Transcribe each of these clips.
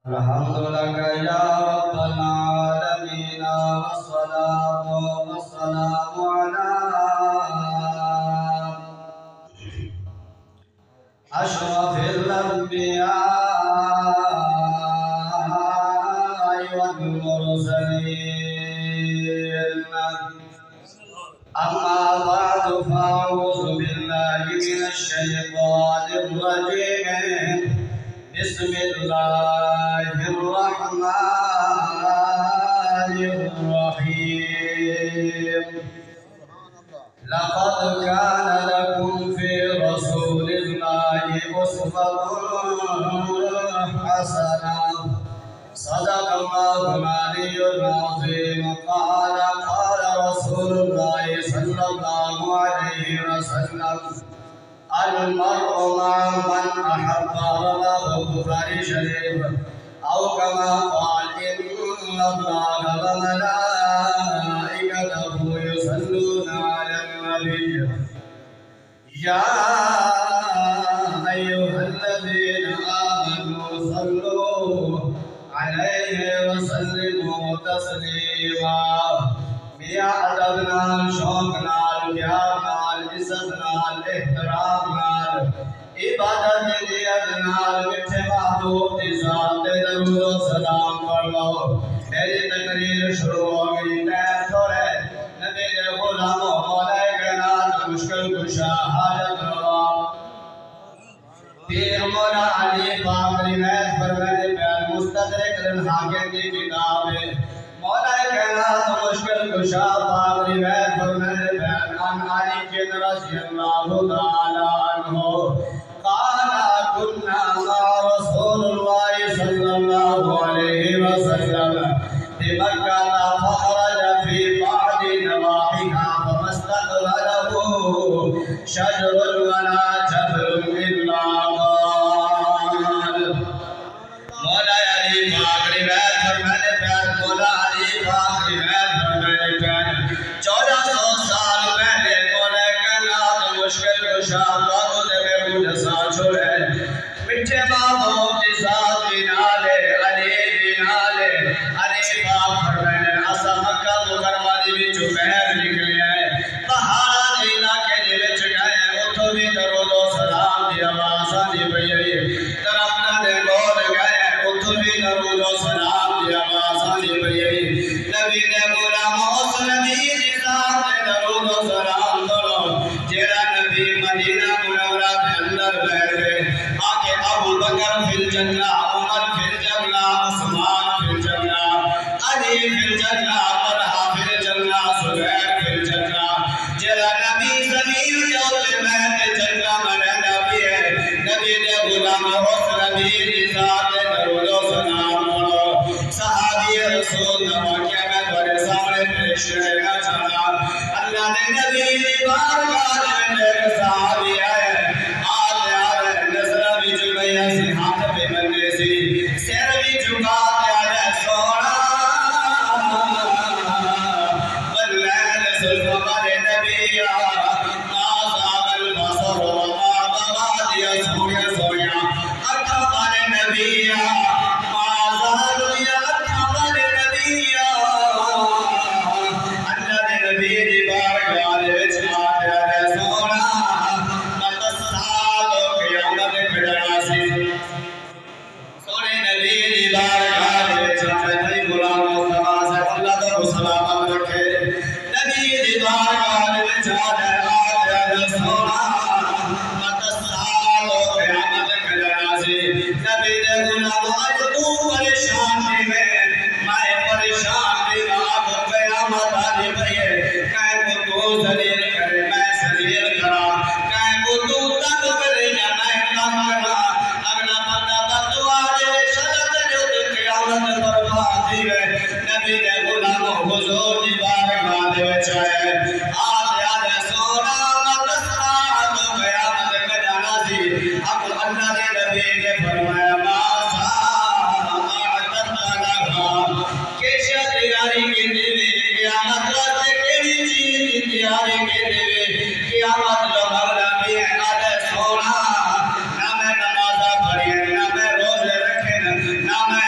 الحمد لك يا رب العالمين والصلاة والسلام على أشرف الأنبياء والمرسلين أما بعد فأعوذ بالله من الشيطان الرجيم بسم الله الرحمن الرحيم لقد كان لكم في رسول الله أسوة حسنة صدق الله العلي العظيم قال رسول الله صلى الله عليه وسلم المرء مع من أحب رواه البخاري شريف أو كما قال إن الله وملائكته يصلون على النبي يا أيها الذين آمنوا صلوا عليه وسلموا تسليما بأدبنا شوقنا بيارنا عزتنا احترامنا عبادت نیتنا میٹھے محبوب کی ذات درود و سلام پڑھ لو میری تقریر شروع ہو گئی ٹائم تھوڑے نبی کے غلاموں مولا کائنات مشکل کشا حاجت روا پیر مولا علی پاک روایت فرماتے بیان مستدرک الحاکم کی کتاب ہے مولا کائنات مشکل کشا پاک روایت فرماتے بیان عن علی بن رضی اللہ تعالی عنہ قال كنا مع رسول الله صلى الله عليه وسلم بمكة فخرج في بعض نواحيها فما استقبله شجر ولا جبل إلا قال مولا علی پاک روایت فرماتے بیان مولا علی پاک روایت فرماتے بیان 1400 سال پہلے مولا کائنات مشکل کشا باغ میں مجھسا چھوڑے مٹھے باغوں کی ذات بھی نالے علی بھی نالے علی پاک فرماتے اسا مکہ مکرمہ دی وچ بہر نکلے ہیں پہاڑاں دے علاقے دے وچ گئے اوتھوں بھی درود و سلام دی آواز آندی پئی ہے درختاں دے کول گئے اوتھوں بھی درود و سلام دی آواز آندی پئی ہے نبی دے غلام اس نبی دی ذات تے درود و سلام کرو جیڑا نبی مدینہ منورہ دے اندر بیٹھ گئے آکے ابو بکر فی الجنہ عمر فی الجنہ عثمان فی الجنہ علی فی الجنہ طلحہ فی الجنہ زبیر فی الجنہ جیڑا نبی زمین دے اوتے بیٹھ جنہ میں نبی ہے نبی دے غلام اس نبی دی ذات تے درود و سلام کرو صحابی رسول دا واقعہ میں تمہارے سامنے پیش کرنا چاہتا اللہ نے نبی دی بارگاہ میں ایک صحابی آئے آتے نظرہ بھی جھکائی ایسی ہاتھ پہ بننے سی سیر بھی جھکاتے آئے سونا واللیل سلفقر نبیہ نازاب البصر وما بغادی سویا سویا اکبر نبیہ مازال یا اکبر نبیہ اللہ نے نبی دی بارگاہ وچ آتے سونا متصالو قیامت کھڑا سی سونے نبی دی بارگاہ وچ آتے غلام مصطفیٰ سے اللہ تو سلامت رکھے نبی دی بارگاہ وچ آتے سونا متصالو قیامت کھڑا سی نبی دے غلام اج تو پریشان نہیں میں پریشان نہیں آپ قیامت آنی پئی ہے کہیں کو تو ذلیل کرے میں ذلیل کرا کہیں کو تو تنگ کرے یا میں تنگ کرا اگلا بندہ بددعا دے شرط دے تے قیامت بربادی ہے نبی دے غلام حضور دی بارگاہ دے وچ آئے آتے سونا متصال قیامت کھڑا سی اب اللہ دے نبی نے فرمایا تیاری کے دیوے قیامت رات کیڑی چیز کی تیاری کے دیوے قیامت جو مرنا بھی ہے آدھے سونا نہ میں نمازہ پڑھی نہ میں روزے رکھے نہ میں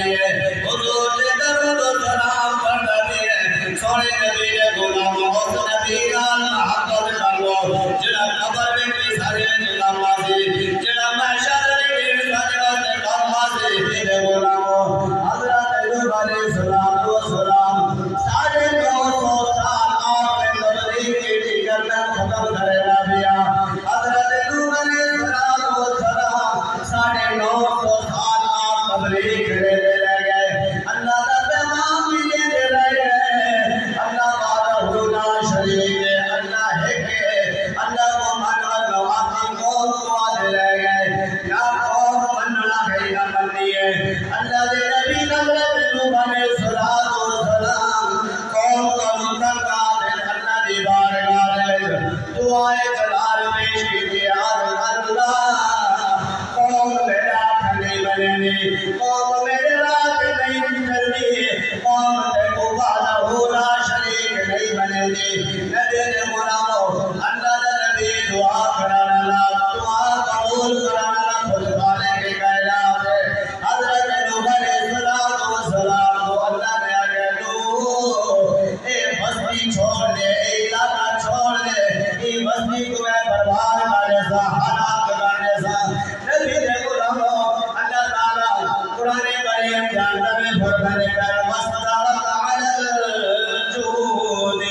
نبی ہے حضور نے درود و سلام پر نبی ہے سونے نبی نے غلام اس نبی نال محبت کرو جڑا قبر میں سارے غلام ماضی جڑا محشر میں سارے غلام ماضی میرے غلام حضرت ایوب علیہ السلام و سلام 950 سال آپ نے تبلیغ کی کرنا ختم کرے نبیا حضرت ایوب علیہ السلام و سلام 950 سال آپ تبلیغ کرے رہ گئے اللہ کا پیغام بھی دے رہے گئے اللہ وحدہ لا شریک ہے اللہ ایک ہے اللہ کو ماننا اپنی قوم کو دے رہ گئے یا قوم مننا ہے نہ مننی ہے اللہ دے نبی حضرت ایوب علیہ السلام قوم کا متقا ہے اللہ دی بارگاہ میں دعائے جلال پیش کی اللہ قوم میرا نہیں بننی قوم میرے رات نہیں چلنی قوم کو وحدہ لا شریک نہیں بننی نبی نے غلامو اللہ نے نبی دعا کرانا دعا قبول کرانا خود خالق کے کائنات ہے حضرت ایوب علیہ السلام کو اللہ نے آگے لو اے بستی چھوڑ دے اے علاقہ چھوڑ دے اے بستی کو میں برباد کرنے سا ہلاک کرنے سا نبی نے غلامو اللہ تعالیٰ قرآن کریم جانتا میں فرمانے کر وَاسْتَوَتْ عَلَى الْجُودِ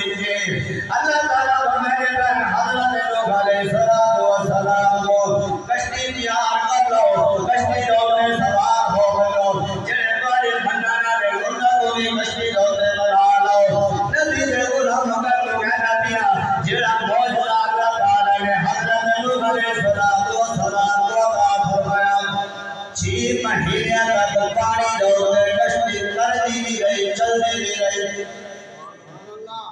اللہ تعالیٰ فرمانے کر حضرت ایوب علیہ السلام کو کشتی تیار کر لو کشتی لوگے سوار ہو لو جنہیں بڑے بھنڈانا دے انہوں کو بھی کشتی لوگے بڑھا لو نبی نے غلام کر لو کہنا دیا جڑا موجودہ اللہ تعالیٰ نے حضرت ایوب علیہ السلام کو فرمایا 6 مہینے تک پانی دوڑے کشتی کردی بھی رہی چلتی بھی رہی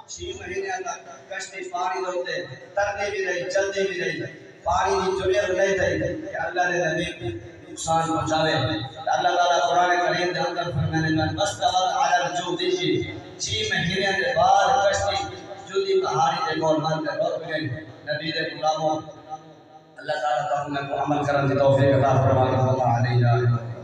6 مہینے تک کشتی پانی دوڑے ترتی بھی رہی چلتی بھی رہی پانی کی جمعر نہیں تھی کہ اللہ نے نبی نقصان پہنچاوے اللہ تعالیٰ قرآن کریم دے اندر فرمانے میں وَاسْتَوَتْ عَلَى الْجُودِ 6 مہینے کے بعد کشتی جودی پہاڑی دے کول بند کر رک گئی نبی دے غلاموں اللہ تعالیٰ کو عمل کرنے کی توفیق عطا فرمائے اللہ علیہ